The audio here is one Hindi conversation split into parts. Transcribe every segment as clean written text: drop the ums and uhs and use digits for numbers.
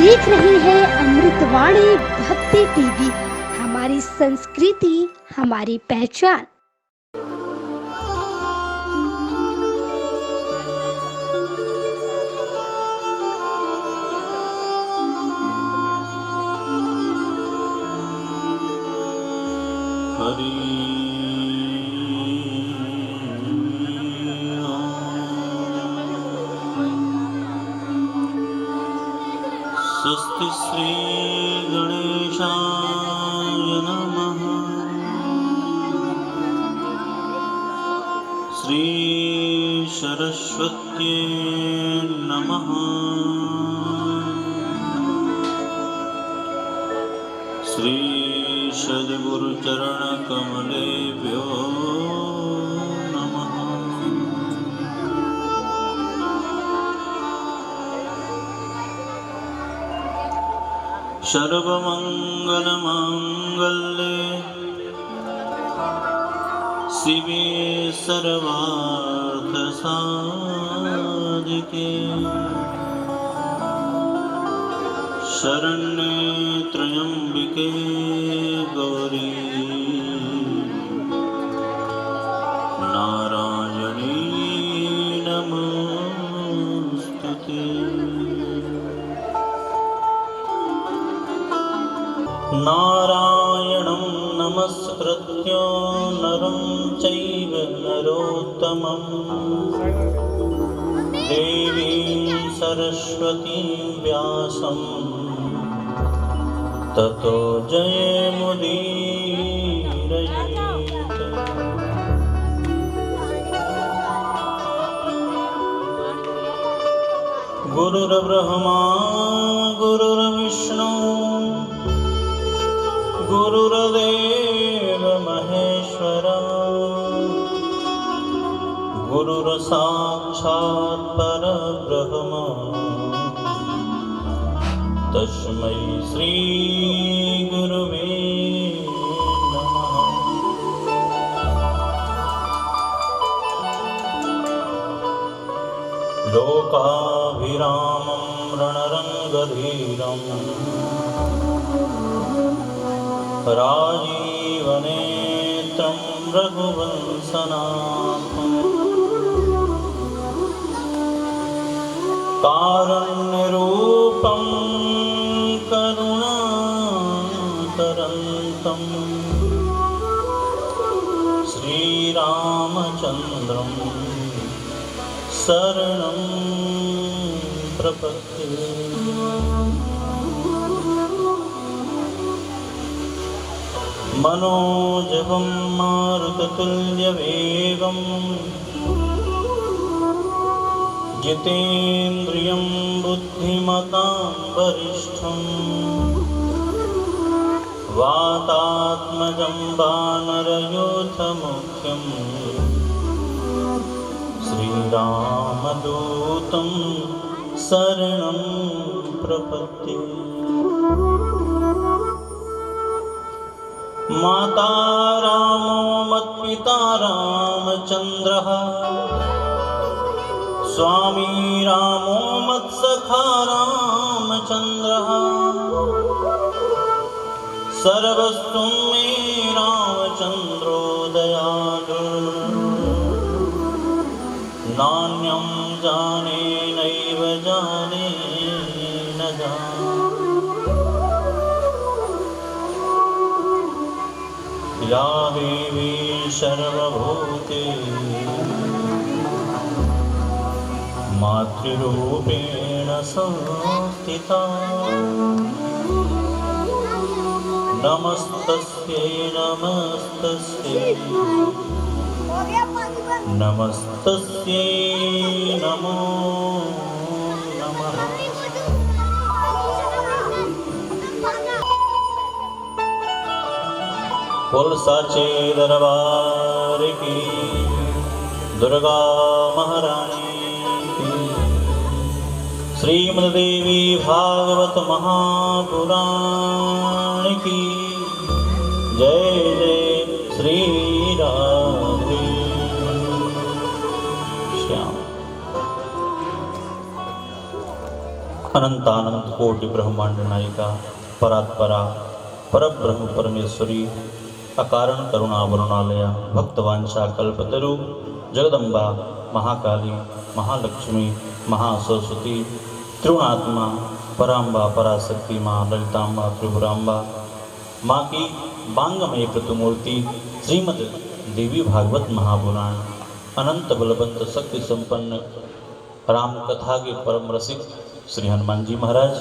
देख रही है अमृतवाणी भक्ति टीवी। हमारी संस्कृति हमारी पहचान। स्वस्ति श्री गणेशाय नमः। श्री सरस्वत्यै नमः। श्री सद्गुरुचरण कमलेभ्यो नमः। सर्वमंगलमांगल्ये शिवे सर्वार्थसाधिके शरण्ये त्र्यंबिके गौरी नारायणी नमोस्तुते। नारायणं नमस्कृत्य नरं चैव नरोत्तमं देवीं सरस्वतीं व्यासं ततो जयमुदीरयेत्। गुरुर्ब्रह्मा गुरुर्विष्णु गुरुर्देव महेश्वरा गुरुर्साक्षात् परब्रह्म तस्मै श्री गुरुवे नमः। लोकाभिरामं रणरङ्गधीरम् राजीवनेत्रं रघुवंशनाथं कारुण्यरूपं करुणातरन्तं श्रीरामचन्द्रं शरणं प्रपद्ये। मनोजवं मारुततुल्यवेगं जितेन्द्रियं बुद्धिमतां वरिष्ठं वातात्मजं वानरयूथमुख्यं श्रीरामदूतं शरणं प्रपद्ये। माता रामो मत्पिता रामचन्द्रः स्वामी रामो मत्सखा रामचन्द्रः सर्वस्वं मे रामचन्द्रो दयालु नान्यं जाने नैव जाने न जाने। या देवी सर्वभूतेषु मातृरूपेण संस्थिता नमस्तस्यै नमस्तस्यै नमस्तस्यै नमो नमः। बोल साचे दरबार की दुर्गा महारानी की। श्रीमद्देवी भागवत महापुराण की जय जय। श्री राधे श्याम। अनंतानंत कोटि ब्रह्मांड नायिका परात्परा परब्रह्म परमेश्वरी अकारण करुणा वरुणालया भक्तवांछा कल्पतरु जगदम्बा महाकाली महालक्ष्मी महासरस्वती त्रिगुणात्मा पराम्बा पराशक्ति माँ ललिताम्बा त्रिपुराम्बा माँ की बांगमय प्रतिमूर्ति श्रीमद देवी भागवत महापुराण अनंत बलवंत शक्ति संपन्न राम कथा के परम रसिक श्री हनुमान जी महाराज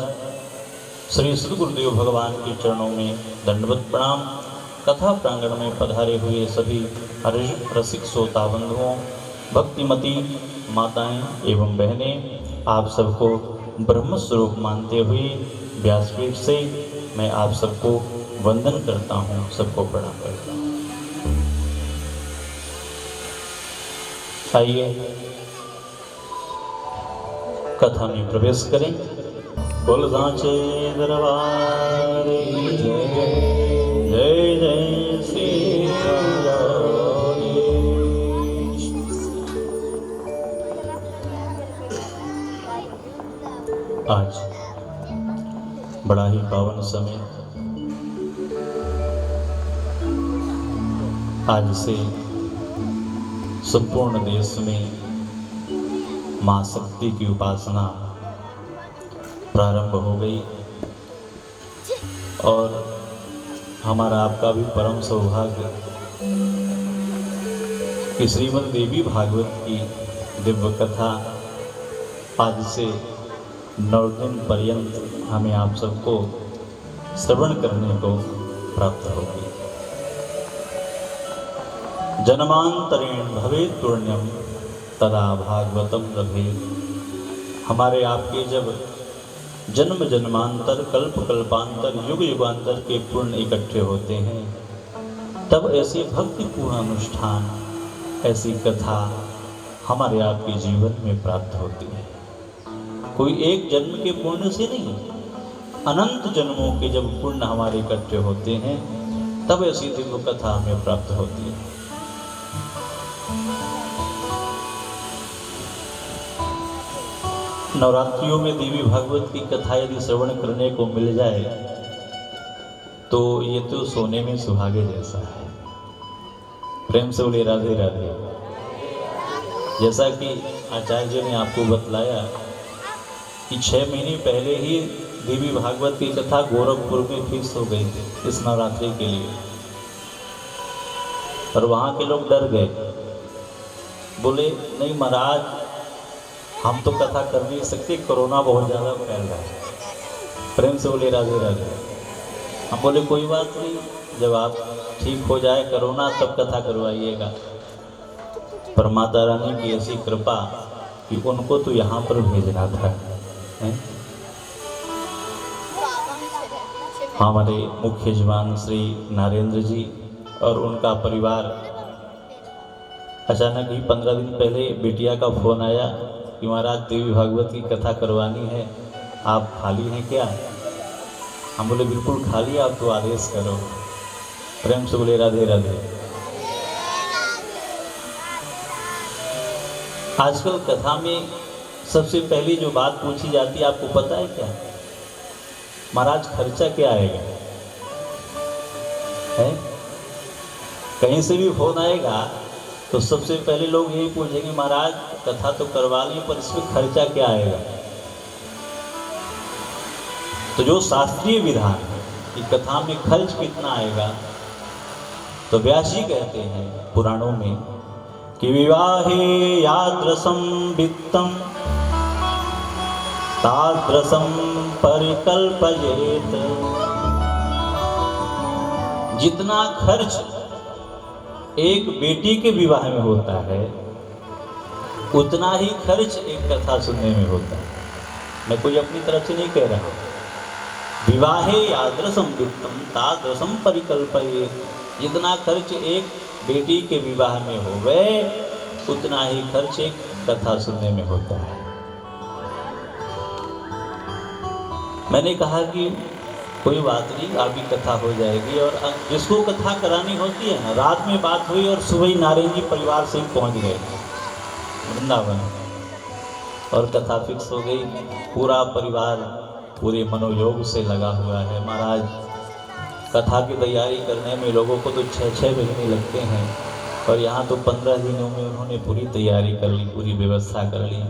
श्री श्री गुरुदेव भगवान के चरणों में दंडवत प्रणाम। कथा प्रांगण में पधारे हुए सभी रसिक श्रोता बंधुओं भक्तिमती माताएं एवं बहनें आप सबको ब्रह्म स्वरूप मानते हुए व्यासपीठ से मैं आप सबको वंदन करता हूँ, सबको प्रणाम करता हूँ। आइए कथा में प्रवेश करें। बोल सांचे दरबार की जय जय जय श्री राम। आज बड़ा ही पावन समय, आज से संपूर्ण देश में मां शक्ति की उपासना प्रारंभ हो गई और हमारा आपका भी परम सौभाग्य कि श्रीमद् देवी भागवत की दिव्य कथा आज से 9 दिन पर्यंत हमें आप सबको श्रवण करने को प्राप्त होगी। जन्मांतरेण भवेत् पुण्यम तदा भागवतम लभेत्। हमारे आपके जब जन्म जन्मांतर कल्प कल्पांतर युग युगांतर के पुण्य इकट्ठे होते हैं तब ऐसे भक्तिपूर्ण अनुष्ठान ऐसी कथा हमारे आपके जीवन में प्राप्त होती है। कोई एक जन्म के पुण्य से नहीं, अनंत जन्मों के जब पुण्य हमारे इकट्ठे होते हैं तब ऐसी दिव्य कथा हमें प्राप्त होती है। नवरात्रियों में देवी भागवत की कथा यदि श्रवण करने को मिल जाए तो ये तो सोने में सुहागे जैसा है। प्रेम से बोले राधे राधे। जैसा कि आचार्य जी ने आपको बतलाया कि 6 महीने पहले ही देवी भागवत की कथा गोरखपुर में फिक्स हो गई थी इस नवरात्रि के लिए, और वहाँ के लोग डर गए, बोले नहीं महाराज हम तो कथा कर नहीं सकते, कोरोना बहुत ज़्यादा फैल रहा है। प्रेम से बोले राधे राधे। हम बोले कोई बात नहीं, जब आप ठीक हो जाए कोरोना तब कथा करवाइएगा। पर माता रानी की ऐसी कृपा कि उनको तो यहाँ पर भेजना था। हमारे मुख्य जवान श्री नरेंद्र जी और उनका परिवार, अचानक ही 15 दिन पहले बिटिया का फोन आया कि महाराज देवी भागवत की कथा करवानी है, आप खाली हैं क्या? हम बोले बिल्कुल खाली, आप तो आदेश करो। प्रेम से बोले राधे राधे। आजकल कथा में सबसे पहली जो बात पूछी जाती है आपको पता है क्या? महाराज खर्चा क्या आएगा? है कहीं से भी फोन आएगा तो सबसे पहले लोग यही पूछेंगे महाराज कथा तो करवा ली पर इसमें खर्चा क्या आएगा? तो जो शास्त्रीय विधान है कि कथा में खर्च कितना आएगा, तो व्यास जी कहते हैं पुराणों में कि विवाहे यादृशं वित्तम तादृशं परिकल्पयेत। जितना खर्च एक बेटी के विवाह में होता है उतना ही खर्च एक कथा सुनने में होता है। मैं कोई अपनी तरफ से नहीं कह रहा। विवाहे यादृशं वित्तम तादृशं परिकल्पयेत। जितना खर्च एक बेटी के विवाह में होवे उतना ही खर्च एक कथा सुनने में होता है। मैंने कहा कि कोई बात नहीं, आपकी कथा हो जाएगी। और जिसको कथा करानी होती है ना, रात में बात हुई और सुबह ही नारायण जी परिवार से ही पहुँच गए वृंदावन। और कथा फिक्स हो गई। पूरा परिवार पूरे मनोयोग से लगा हुआ है। महाराज कथा की तैयारी करने में लोगों को तो 6-6 महीने लगते हैं, और यहाँ तो 15 दिनों में उन्होंने पूरी तैयारी कर ली, पूरी व्यवस्था कर ली।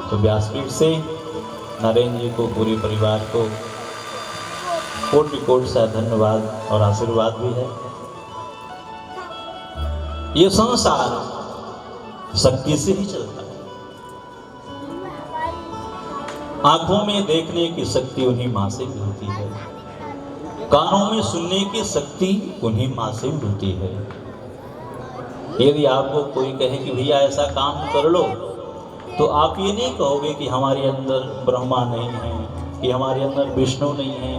तो व्यासपीठ से नरेंद्र जी को, पूरे परिवार को कोटि सा धन्यवाद और आशीर्वाद भी है। ये संसार शक्ति से ही चलता है। आंखों में देखने की शक्ति उन्हीं माँ से मिलती है, कानों में सुनने की शक्ति उन्हीं माँ से मिलती है। यदि आपको कोई कहे कि भैया ऐसा काम कर लो, तो आप ये नहीं कहोगे कि हमारे अंदर ब्रह्मा नहीं है, कि हमारे अंदर विष्णु नहीं है,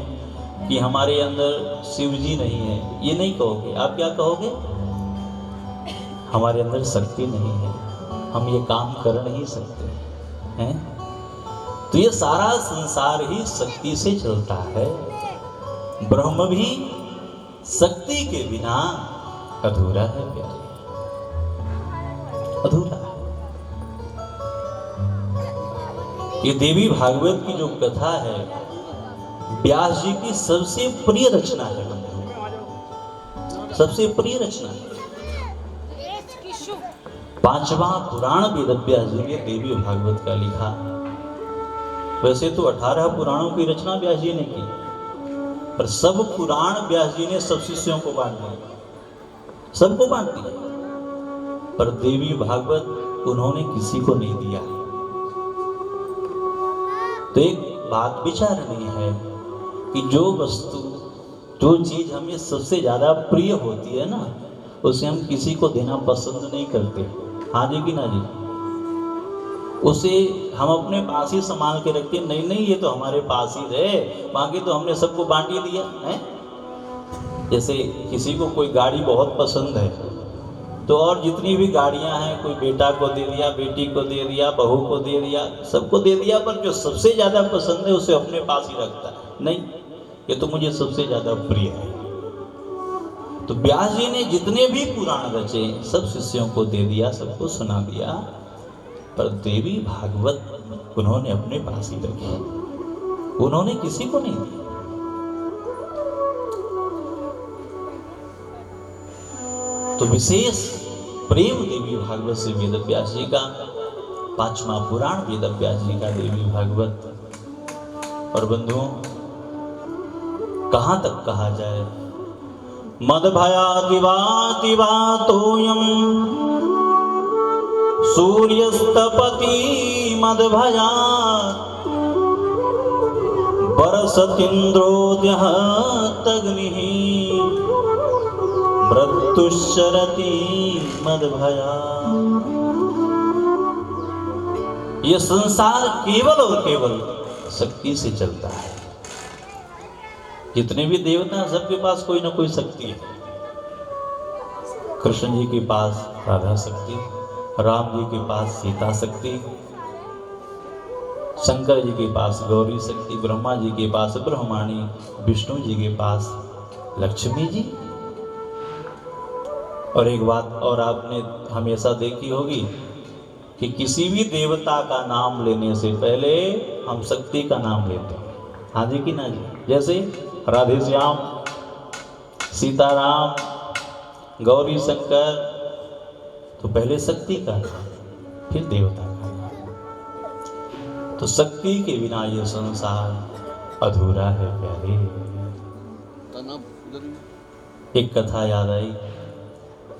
कि हमारे अंदर शिव जी नहीं है। ये नहीं कहोगे। आप क्या कहोगे? हमारे अंदर शक्ति नहीं है, हम ये काम कर नहीं सकते हैं। तो ये सारा संसार ही शक्ति से चलता है। ब्रह्म भी शक्ति के बिना अधूरा है प्यारे, अधूरा है। ये देवी भागवत की जो कथा है, व्यास जी की सबसे प्रिय रचना है, सबसे प्रिय रचना है। 5वां पुराण वेद व्यास जी ने देवी भागवत का लिखा। वैसे तो 18 पुराणों की रचना व्यास जी ने की, पर सब पुराण व्यास जी ने सब शिष्यों को बांट दिए, सबको बांट दिया, पर देवी भागवत उन्होंने किसी को नहीं दिया। तो एक बात विचारनी है कि जो वस्तु, जो चीज हमें सबसे ज्यादा प्रिय होती है ना, उसे हम किसी को देना पसंद नहीं करते। हाँ जी कि ना जी? उसे हम अपने पास ही संभाल के रखते। नहीं नहीं, ये तो हमारे पास ही रहे, बाकी तो हमने सबको बांट ही दिया है। जैसे किसी को कोई गाड़ी बहुत पसंद है, तो और जितनी भी गाड़ियां हैं, कोई बेटा को दे दिया, बेटी को दे दिया, बहू को दे दिया, सबको दे दिया, पर जो सबसे ज्यादा पसंद है उसे अपने पास ही रखता है। नहीं, ये तो मुझे सबसे ज्यादा प्रिय है। तो व्यास जी ने जितने भी पुराण रचे सब शिष्यों को दे दिया, सबको सुना दिया, पर देवी भागवत उन्होंने अपने पास ही रखी, उन्होंने किसी को नहीं दिया। तो विशेष प्रेम देवी भागवत से वेद व्यास जी का, 5वां पुराण वेद व्यास जी का देवी भागवत। और बंधुओं, कहां तक कहा जाए? मदभयाति वाति वातोयम सूर्यस्तपति मदभया बरसतीन्द्रोद्यः तग्निः मृत्युश्चरति मदभया। यह संसार केवल और केवल शक्ति से चलता है। जितने भी देवता हैं, सबके पास कोई ना कोई शक्ति है। कृष्ण जी के पास राधा शक्ति, राम जी के पास सीता शक्ति, शंकर जी के पास गौरी शक्ति, ब्रह्मा जी के पास ब्रह्माणी, विष्णु जी के पास लक्ष्मी जी। और एक बात और आपने हमेशा देखी होगी कि किसी भी देवता का नाम लेने से पहले हम शक्ति का नाम लेते हैं। हाँ जी कि ना जी? जैसे राधे श्याम, सीताराम, गौरी शंकर, तो पहले शक्ति का, फिर देवता का। तो शक्ति के बिना ये संसार अधूरा है प्यारे। एक कथा याद आई,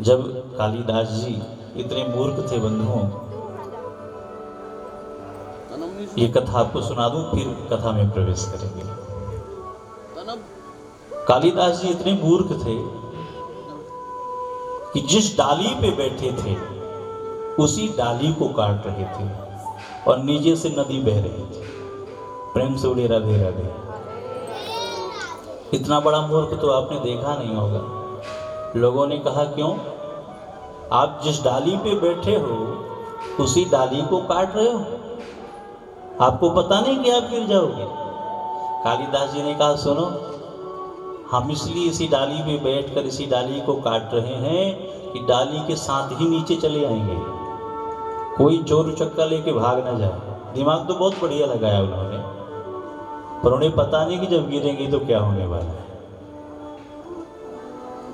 जब कालिदास जी इतने मूर्ख थे बंधुओं। ये कथा आपको सुना दूं, फिर कथा में प्रवेश करेंगे। कालिदास जी इतने मूर्ख थे कि जिस डाली पे बैठे थे उसी डाली को काट रहे थे, और नीचे से नदी बह रही थी। प्रेम से उड़े राधे राधे। इतना बड़ा मूर्ख तो आपने देखा नहीं होगा। लोगों ने कहा, क्यों? आप जिस डाली पे बैठे हो उसी डाली को काट रहे हो, आपको पता नहीं कि आप गिर जाओगे। कालिदास जी ने कहा, सुनो, हम इसलिए इसी डाली में बैठकर इसी डाली को काट रहे हैं कि डाली के साथ ही नीचे चले आएंगे, कोई चोर उचक्का लेके भाग ना जाए। दिमाग तो बहुत बढ़िया लगाया उन्होंने, पर उन्हें पता नहीं कि जब गिरेंगी तो क्या होने वाला है।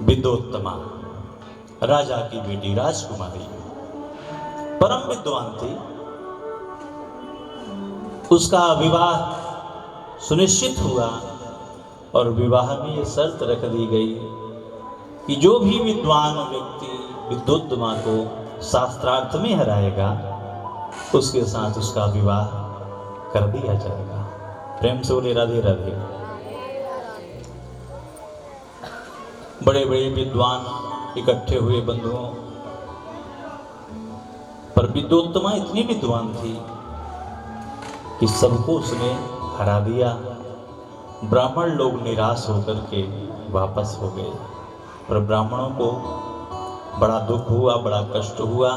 विद्योत्तमा राजा की बेटी राजकुमारी परम विद्वान थी। उसका विवाह सुनिश्चित हुआ और विवाह में यह शर्त रख दी गई कि जो भी विद्वान व्यक्ति विद्योत्तमा को शास्त्रार्थ में हराएगा उसके साथ उसका विवाह कर दिया जाएगा। प्रेम से बोले राधे राधे। बड़े बड़े विद्वान इकट्ठे हुए बंधुओं, पर विद्योत्तमा इतनी विद्वान थी कि सबको उसने हरा दिया। ब्राह्मण लोग निराश होकर के वापस हो गए, पर ब्राह्मणों को बड़ा दुख हुआ, बड़ा कष्ट हुआ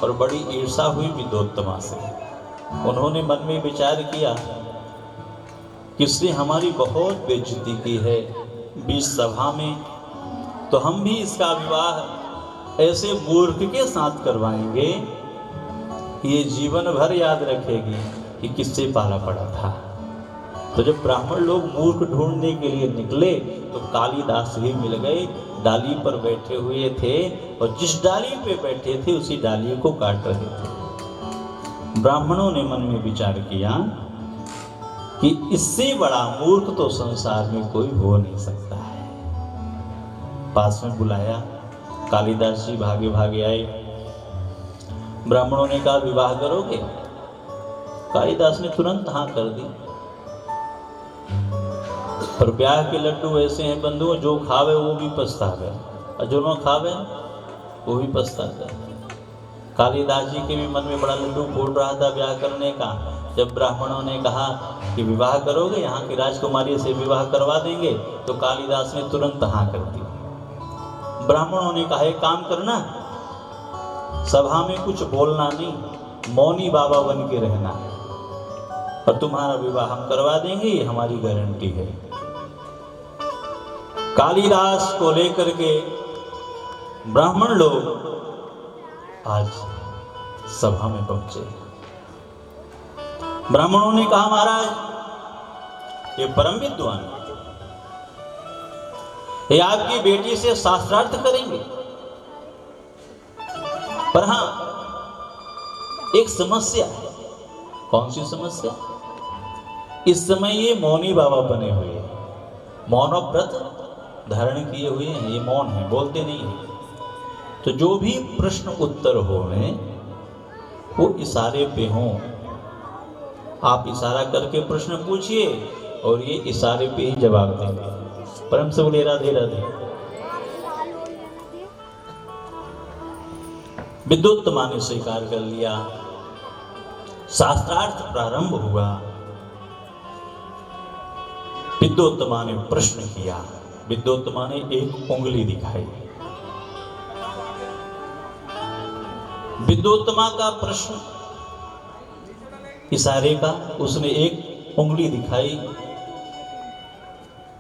और बड़ी ईर्षा हुई विद्योत्तमा से। उन्होंने मन में विचार किया कि इसने हमारी बहुत बेइज्जती की है बीच सभा में, तो हम भी इसका विवाह ऐसे मूर्ख के साथ करवाएंगे कि ये जीवन भर याद रखेगी कि किससे पाला पड़ा था। तो जब ब्राह्मण लोग मूर्ख ढूंढने के लिए निकले तो कालिदास ही मिल गए। डाली पर बैठे हुए थे और जिस डाली पे बैठे थे उसी डाली को काट रहे थे। ब्राह्मणों ने मन में विचार किया कि इससे बड़ा मूर्ख तो संसार में कोई हो नहीं सकता है। पास में बुलाया, कालिदास जी भागे भागे आए। ब्राह्मणों ने कहा विवाह करोगे? कालिदास ने तुरंत हाँ कर दी। पर ब्याह के लड्डू ऐसे हैं बंधुओं, जो खावे वो भी पछतावे और जो न खावे वो भी पछतावे। कालिदास जी के भी मन में बड़ा लड्डू फूल रहा था ब्याह करने का। जब ब्राह्मणों ने कहा कि विवाह करोगे, यहाँ की राजकुमारी से विवाह करवा देंगे, तो कालिदास ने तुरंत हाँ कर दी। ब्राह्मणों ने कहा एक काम करना, सभा में कुछ बोलना नहीं, मौनी बाबा बन के रहना और तुम्हारा विवाह हम करवा देंगे, ये हमारी गारंटी है। कालिदास को लेकर के ब्राह्मण लोग आज सभा में पहुंचे। ब्राह्मणों ने कहा महाराज ये परम विद्वान, ये आपकी बेटी से शास्त्रार्थ करेंगे, पर हां एक समस्या है। कौन सी समस्या? इस समय ये मौनी बाबा बने हुए हैं, मौन व्रत धारण किए हुए हैं, ये मौन है, बोलते नहीं है। तो जो भी प्रश्न उत्तर हो वो इशारे पे हों। आप इशारा करके प्रश्न पूछिए और ये इशारे पे ही जवाब देंगे। परम से बोले राधे राधे। विद्योत्तमा ने स्वीकार कर लिया, शास्त्रार्थ प्रारंभ हुआ। विद्योत्तमा ने प्रश्न किया, विद्योत्तमा ने एक उंगली दिखाई। विद्योत्तमा का प्रश्न इशारे का, उसने एक उंगली दिखाई।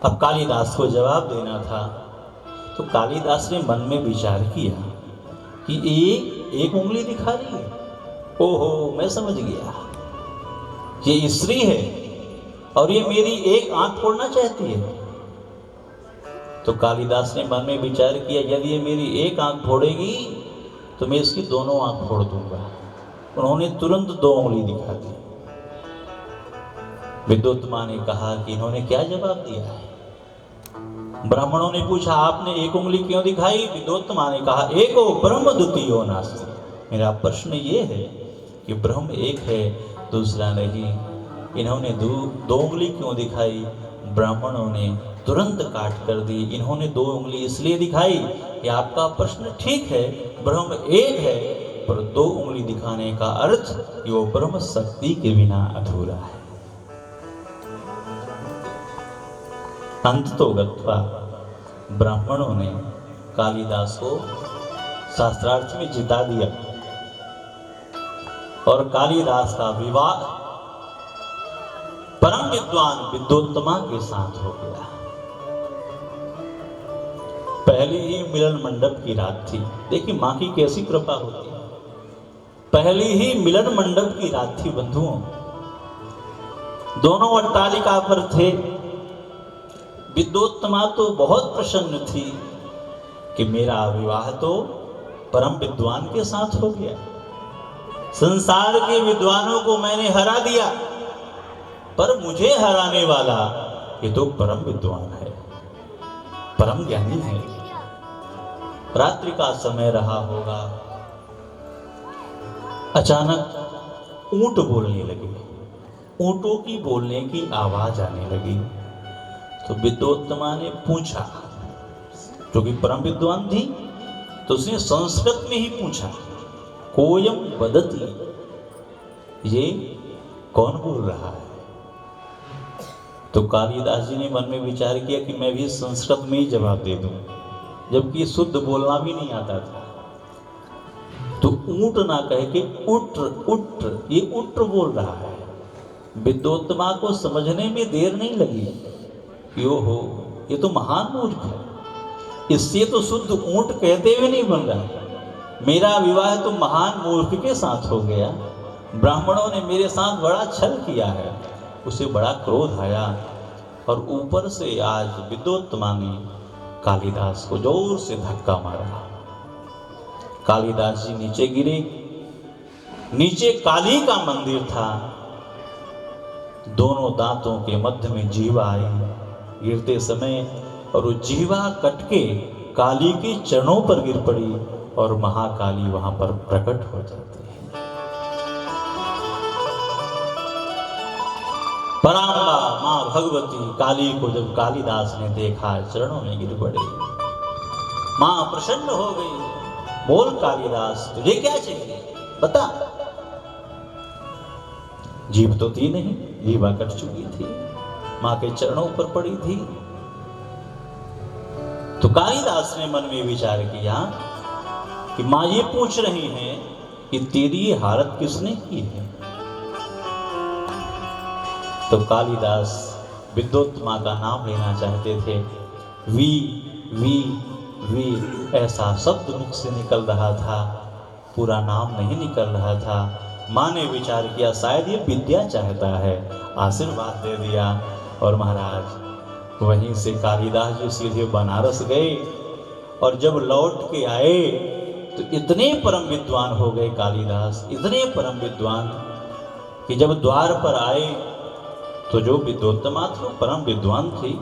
अब कालिदास को जवाब देना था, तो कालिदास ने मन में विचार किया कि एक उंगली दिखा रही है। ओहो, मैं समझ गया, ये स्त्री है और ये मेरी एक आंख फोड़ना चाहती है। तो कालिदास ने मन में विचार किया, यदि ये मेरी एक आंख फोड़ेगी तो मैं इसकी दोनों आंख फोड़ दूंगा। उन्होंने तुरंत दो उंगली दिखा दी। विद्योत्तमा ने कहा कि इन्होंने क्या जवाब दिया है? ब्राह्मणों ने पूछा आपने एक उंगली क्यों दिखाई? विद्योत्तमा ने कहा एको ब्रह्म द्वितीयो नास्ति। मेरा प्रश्न ये है कि ब्रह्म एक है, दूसरा नहीं। इन्होंने दो उंगली क्यों दिखाई? ब्राह्मणों ने तुरंत काट कर दी। इन्होंने दो उंगली इसलिए दिखाई कि आपका प्रश्न ठीक है, ब्रह्म एक है, पर दो उंगली दिखाने का अर्थ कि वो ब्रह्म शक्ति के बिना अधूरा है। अंत तो गत्वा ब्राह्मणों ने कालिदास को शास्त्रार्थ में जिता दिया और कालिदास का विवाह परम विद्वान विद्योत्तमा के साथ हो गया। पहली ही मिलन मंडप की रात थी। देखिए मां की कैसी कृपा होती है। पहली ही मिलन मंडप की रात थी बंधुओं। दोनों अट्टालिका पर थे। विद्योत्तमा तो बहुत प्रसन्न थी कि मेरा विवाह तो परम विद्वान के साथ हो गया। संसार के विद्वानों को मैंने हरा दिया, पर मुझे हराने वाला ये तो परम विद्वान है, परम ज्ञानी है। रात्रि का समय रहा होगा, अचानक ऊंट बोलने लगे। ऊंटों की बोलने की आवाज आने लगी। तो विद्योत्तमा ने पूछा, क्योंकि परम विद्वान थी तो उसने संस्कृत में ही पूछा, कोयम वदति, ये कौन बोल रहा है? तो कालिदास जी ने मन में विचार किया कि मैं भी संस्कृत में ही जवाब दे दूं, जबकि शुद्ध बोलना भी नहीं आता था। तो ऊंट ना कह के उट्र उट्र, ये उट्र बोल रहा है। विद्योत्तमा को समझने में देर नहीं लगी। यो हो, ये तो महान मूर्ख है, इससे तो शुद्ध ऊंट कहते हुए नहीं बन रहा। मेरा विवाह तो महान मूर्ख के साथ हो गया। ब्राह्मणों ने मेरे साथ बड़ा छल किया है, उसे बड़ा क्रोध आया और ऊपर से आज विद्योत्तमा ने कालिदास को जोर से धक्का मारा। कालिदास जी नीचे गिरे। नीचे काली का मंदिर था। दोनों दांतों के मध्य में जीवा आई गिरते समय, और वो जीवा कट के काली के चरणों पर गिर पड़ी और महाकाली वहां पर प्रकट हो जाती है। पराम्बा मां भगवती काली को जब कालिदास ने देखा, चरणों में गिर पड़े। मां प्रसन्न हो गई। बोल कालिदास, तुझे क्या चाहिए, बता। जीभ तो थी नहीं, जीवा कट चुकी थी, मां के चरणों पर पड़ी थी। तो कालिदास ने मन में विचार किया कि मां ये पूछ रही हैं कि तेरी ये हालत किसने की है। तो कालिदास विद्योत्तमा का नाम लेना चाहते थे। वी वी वी ऐसा शब्द मुख से निकल रहा था, पूरा नाम नहीं निकल रहा था। मां ने विचार किया शायद ये विद्या चाहता है, आशीर्वाद दे दिया। और महाराज वहीं से कालिदास जी सीधे बनारस गए, और जब लौट के आए तो इतने परम विद्वान हो गए कालिदास, इतने परम विद्वान कि जब द्वार पर आए तो जो विद्योत्तमा थी वो परम विद्वान थी।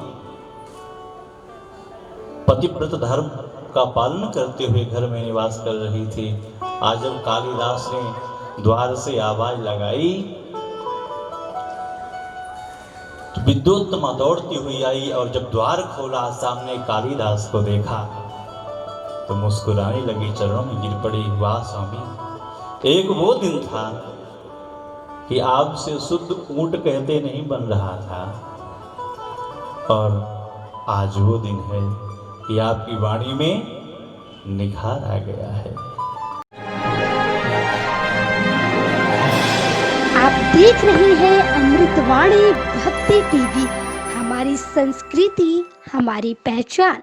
पतिव्रत धर्म का पालन करते हुए घर में निवास कर रही थी। आज जब कालिदास ने द्वार से आवाज लगाई तो विद्योत्तमा दौड़ती हुई आई, और जब द्वार खोला सामने कालिदास को देखा तो मुस्कुराने लगी, चरणों में गिर पड़ी। वाह स्वामी, एक वो दिन था कि आपसे शुद्ध ऊंट कहते नहीं बन रहा था, और आज वो दिन है कि आपकी वाणी में निखार आ गया है। आप देख रहे हैं अमृतवाणी भक्ति टीवी, हमारी संस्कृति हमारी पहचान।